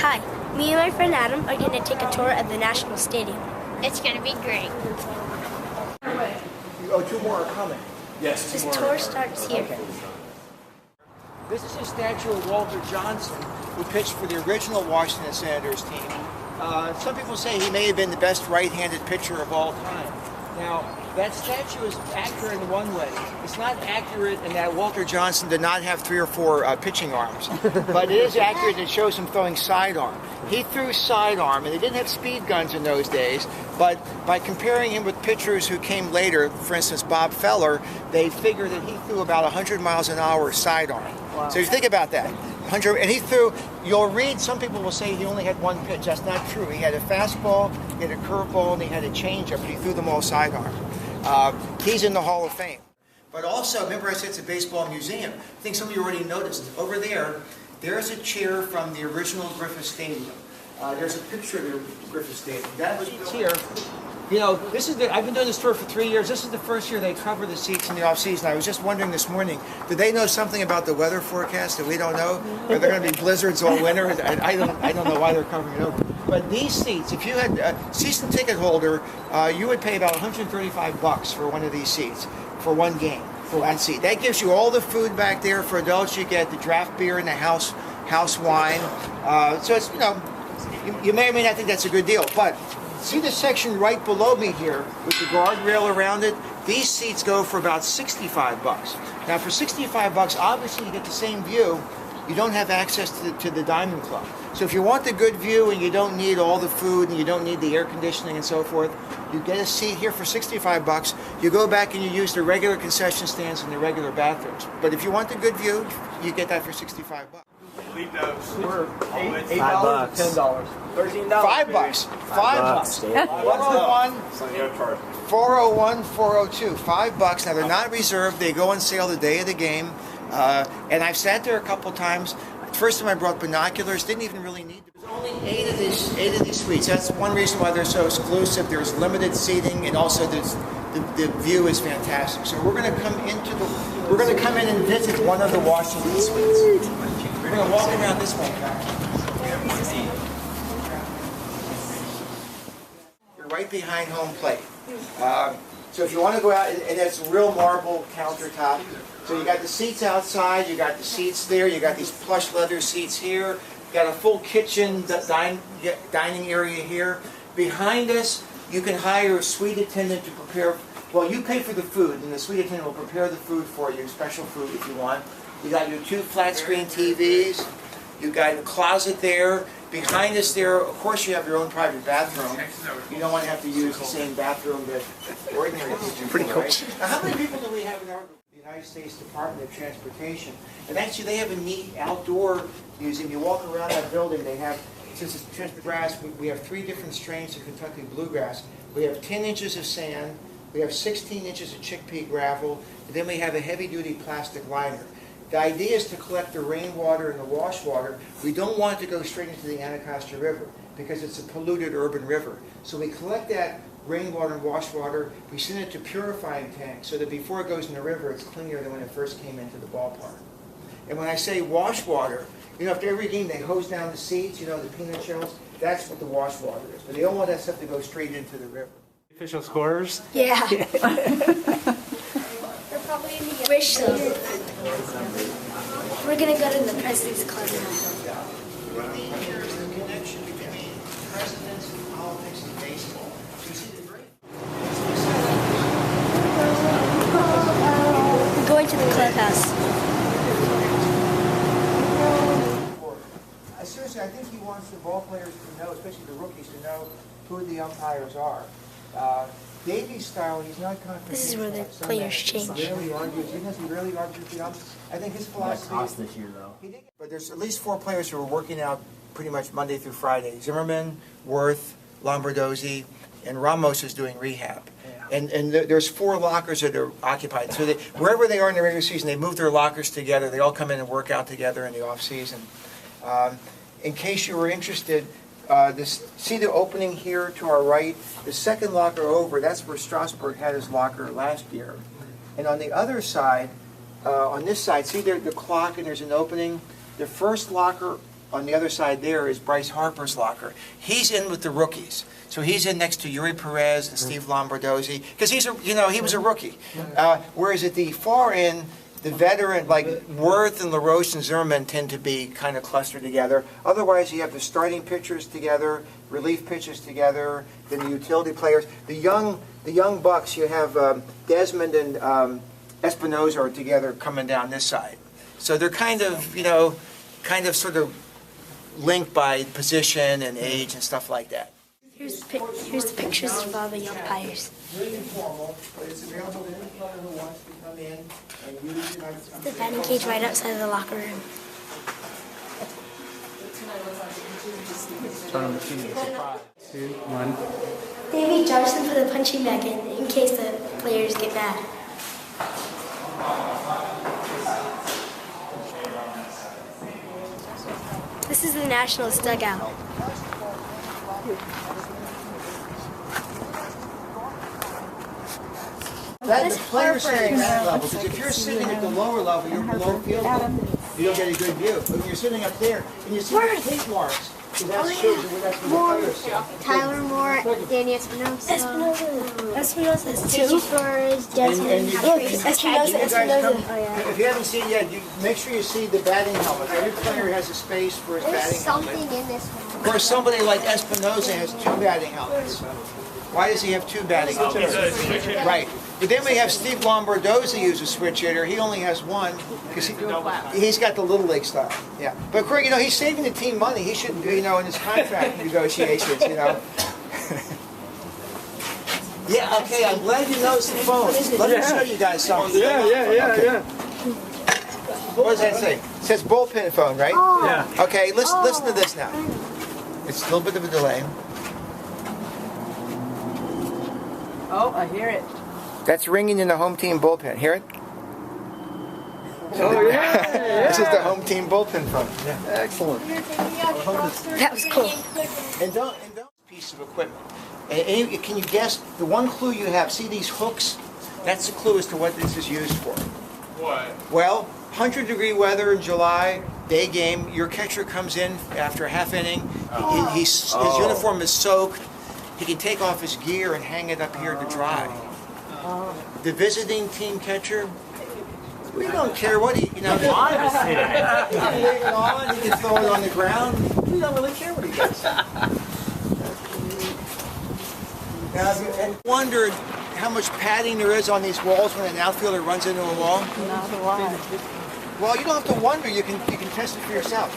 Hi, me and my friend Adam are going to take a tour of the National Stadium. It's going to be great. Oh, two more are coming. Yes, this tour starts here. Okay. This is a statue of Walter Johnson, who pitched for the original Washington Senators team. Some people say he may have been the best right-handed pitcher of all time. Now, that statue is accurate in one way. It's not accurate in that Walter Johnson did not have 3 or 4 pitching arms, but it is accurate. It shows him throwing sidearm. He threw sidearm, and they didn't have speed guns in those days, but by comparing him with pitchers who came later, for instance, Bob Feller, they figure that he threw about 100 miles an hour sidearm. Wow. So you think about that. 100, and he threw, you'll read, some people will say he only had one pitch. That's not true. He had a fastball, he had a curveball, and he had a changeup, but he threw them all sidearm. He's in the Hall of Fame. But also, remember I said it's a baseball museum. I think some of you already noticed. Over there, there's a chair from the original Griffith Stadium. There's a picture of the Griffith Stadium. That was here. You know, this is I've been doing this tour for 3 years. This is the first year they cover the seats in the off-season. I was just wondering this morning, do they know something about the weather forecast that we don't know? Are there going to be blizzards all winter? I don't know why they're covering it over. But these seats, if you had a season ticket holder, you would pay about $135 for one of these seats for one game for one seat. That gives you all the food back there. For adults, you get the draft beer and the house wine. So it's, you know, you may or may not think that's a good deal, but see the section right below me here with the guardrail around it? These seats go for about $65. Now for $65, obviously you get the same view. You don't have access to the Diamond Club. So if you want the good view and you don't need all the food and you don't need the air conditioning and so forth, you get a seat here for $65. You go back and you use the regular concession stands and the regular bathrooms. But if you want the good view, you get that for $65. Leave those. We're $8, $5, $10, $13. $5. $5. What's the one? 401, 402. $5. Now they're not reserved. They go on sale the day of the game. And I've sat there a couple times. First time I brought binoculars, didn't even really need them. There's only eight of these suites. That's one reason why they're so exclusive. There's limited seating, and also the view is fantastic. So we're going to come in and visit one of the Washington suites. We're going to walk around this one. You're right behind home plate. So if you want to go out, and it's real marble countertop. So you got the seats outside, you got the seats there, you got these plush leather seats here, you got a full kitchen, dining area here. Behind us, you can hire a suite attendant to prepare, well, you pay for the food, and the suite attendant will prepare the food for you, special food if you want. You got your 2 flat screen TVs, you got a closet there. Behind us there, of course you have your own private bathroom. You don't want to have to use the same bathroom that ordinary people do. Pretty cool. Right? Now, how many people do we have in our United States Department of Transportation? And actually they have a neat outdoor museum. You walk around that building, they have, since it's Kentucky grass, we have 3 different strains of Kentucky bluegrass. We have 10 inches of sand, we have 16 inches of chickpea gravel, and then we have a heavy-duty plastic liner. The idea is to collect the rainwater and the wash water. We don't want it to go straight into the Anacostia River because it's a polluted urban river. So we collect that rainwater and wash water, we send it to purifying tanks so that before it goes in the river, it's cleaner than when it first came into the ballpark. And when I say wash water, you know, after every game they hose down the seats, you know, the peanut shells, that's what the wash water is. But they don't want that stuff to go straight into the river. Official scores? Yeah. Wish so. We're going to go to the President's Club now. What we hear is the connection between presidents and politics and baseball. So you see the break? We're going to the clubhouse. Seriously, I think he wants the ball players to know, especially the rookies, to know who the umpires are. Davies' style, he's not confrontational. This is where the players change. He rarely argues. He rarely argues with the umpires. I think his philosophy. Cost this year, though. But there's at least 4 players who are working out pretty much Monday through Friday. Zimmerman, Worth, Lombardozzi, and Ramos is doing rehab. Yeah. And there's 4 lockers that are occupied. So wherever they are in the regular season, they move their lockers together. They all come in and work out together in the off season. In case you were interested, see the opening here to our right? The second locker over, that's where Strasburg had his locker last year. And on the other side, on this side, see there the clock and there's an opening? The first locker on the other side there is Bryce Harper's locker. He's in with the rookies. So he's in next to Yuri Perez and Steve Lombardozzi, because he was a rookie. Whereas at the far end, the veteran, like Worth and LaRoche and Zimmerman, tend to be kind of clustered together. Otherwise, you have the starting pitchers together, relief pitchers together, then the utility players. The young bucks, you have Desmond and Espinoza are together coming down this side. So they're kind of, sort of linked by position and age and stuff like that. Here's the pictures of all the young players. Very informal, but it's available to any player who wants to come in and use it. The batting cage right outside of the locker room. Turn on the machine. 5, 2, 1. Davey Johnson put a punching bag in case the players get mad. This is the Nationals dugout. That's the players sitting at that level, because if you're sitting at the lower level, you're below field level. You don't get a good view. But when you're sitting up there, and you see the tape marks, because that shows you where that's where the players sit. Tyler Moore, Danny Espinosa. Espinosa is two. Flores, Desmond. Look, Espinosa. If you haven't seen it yet, make sure you see the batting helmet. Every player has a space for his There's batting something helmet. in this one. Of course, somebody like Espinosa has 2 batting helmets. Why does he have 2 batting helmets? Right. But then we have Steve Lombardozzi, who's a switch hitter. He only has 1 because he's got the little league style. Yeah. But of course, he's saving the team money. He shouldn't be, in his contract negotiations, Yeah, okay, I'm glad you noticed the phone. Let me show you guys something. Yeah. What does that say? It says bullpen phone, right? Yeah. Okay, listen to this now. It's a little bit of a delay. Oh, I hear it. That's ringing in the home team bullpen. Hear it? Oh, yeah. This is the home team bullpen phone. Yeah. Excellent. That was cool. And don't piece of equipment. And can you guess the one clue you have? See these hooks? That's the clue as to what this is used for. What? Well, 100-degree weather in July, day game. Your catcher comes in after a half inning. His uniform is soaked. He can take off his gear and hang it up here to dry. The visiting team catcher, we don't care what he, he can leave it on, he can throw it on the ground. We don't really care what he does. Now, have you wondered how much padding there is on these walls when an outfielder runs into a wall? Not a lot. Well, you don't have to wonder. You can test it for yourself.